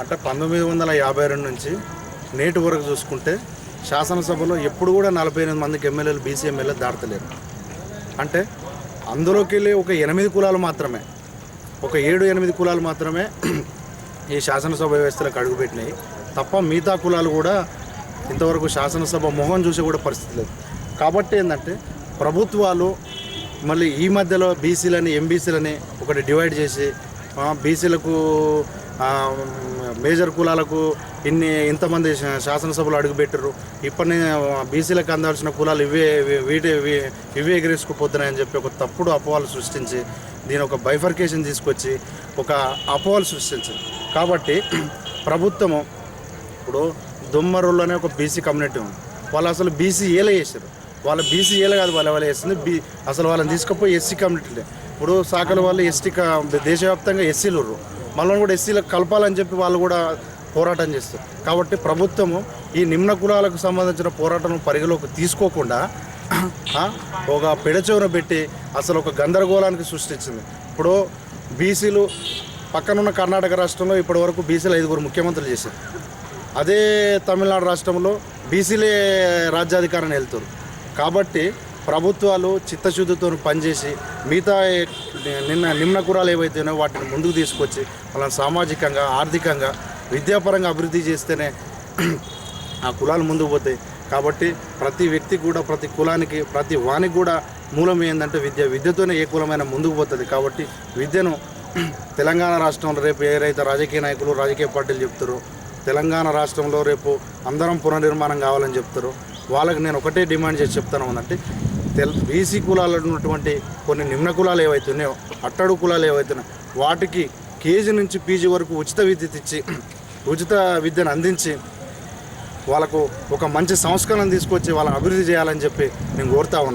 అంటే 1952 నుంచి నేటి వరకు చూసుకుంటే శాసనసభలో ఎప్పుడు కూడా 48 మందికి ఎమ్మెల్యేలు బీసీ ఎమ్మెల్యేలు దాటలేరు. అంటే అందులోకి వెళ్ళి ఒక 8 కులాలు మాత్రమే, ఒక 7-8 కులాలు మాత్రమే ఈ శాసనసభ వ్యవస్థలకు అడుగుపెట్టినాయి తప్ప మిగతా కులాలు కూడా ఇంతవరకు శాసనసభ మొహం చూసే కూడా పరిస్థితి లేదు. కాబట్టి ఏంటంటే ప్రభుత్వాలు మళ్ళీ ఈ మధ్యలో బీసీలని ఎంబీసీలని ఒకటి డివైడ్ చేసి బీసీలకు మేజర్ కులాలకు ఇంతమంది శాసనసభలు అడుగుపెట్టారు, ఇప్పటి బీసీలకు అందాల్సిన కులాలు ఇవే ఎగిరేసుకుపోతున్నాయని చెప్పి ఒక తప్పుడు అపోహలు సృష్టించి దీని ఒక బైఫర్కేషన్ తీసుకొచ్చి ఒక అపోహలు సృష్టించింది. కాబట్టి ప్రభుత్వము ఇప్పుడు దొమ్మరులోనే ఒక బీసీ కమ్యూనిటీ ఉంది, వాళ్ళు అసలు బీసీ ఏలే చేశారు, వాళ్ళ బీసీ ఏలే కాదు వాళ్ళు వేస్తుంది అసలు వాళ్ళని తీసుకుపోయి ఎస్సీ కమ్యూనిటీలే. ఇప్పుడు సాకల వాళ్ళు ఎస్టీ దేశవ్యాప్తంగా ఎస్సీలు ఉర్రు, మళ్ళీ కూడా ఎస్సీలకు కలపాలని చెప్పి వాళ్ళు కూడా పోరాటం చేస్తారు. కాబట్టి ప్రభుత్వము ఈ నిమ్న కులాలకు సంబంధించిన పోరాటం పరిగణలోకి తీసుకోకుండా ఒక పెడచెవున పెట్టి అసలు ఒక గందరగోళానికి సృష్టించింది. ఇప్పుడు బీసీలు పక్కనున్న కర్ణాటక రాష్ట్రంలో ఇప్పటి వరకు బీసీలు 5 ముఖ్యమంత్రులు చేశారు. అదే తమిళనాడు రాష్ట్రంలో బీసీలే రాజ్యాధికారాన్ని వెళ్తారు. కాబట్టి ప్రభుత్వాలు చిత్తశుద్ధితో పనిచేసి మిగతా నిమ్న కులాలు ఏవైతేనో వాటిని ముందుకు తీసుకొచ్చి వాళ్ళని సామాజికంగా, ఆర్థికంగా, విద్యాపరంగా అభివృద్ధి చేస్తేనే ఆ కులాలు ముందుకు పోతాయి. కాబట్టి ప్రతి వ్యక్తికి కూడా, ప్రతి కులానికి, ప్రతి వానికి కూడా మూలం ఏంటంటే విద్యతోనే ఏ కులమైనా ముందుకు పోతుంది. కాబట్టి విద్యను తెలంగాణ రాష్ట్రంలో రేపు ఏదైతే రాజకీయ నాయకులు, రాజకీయ పార్టీలు చెప్తారో తెలంగాణ రాష్ట్రంలో రేపు అందరం పునర్నిర్మాణం కావాలని చెప్తారు, వాళ్ళకి నేను ఒకటే డిమాండ్ చేసి చెప్తాను అంటే బీసీ కులాలు ఉన్నటువంటి కొన్ని నిమ్న కులాలు ఏవైతున్నాయో, అట్టడుగు కులాలు ఏవైతున్నాయో వాటికి కేజీ నుంచి పీజీ వరకు ఉచిత విద్యను అందించి వాళ్ళకు ఒక మంచి సంస్కరణ తీసుకొచ్చి వాళ్ళని అభివృద్ధి చేయాలని చెప్పి నేను కోరుతా ఉన్నాను.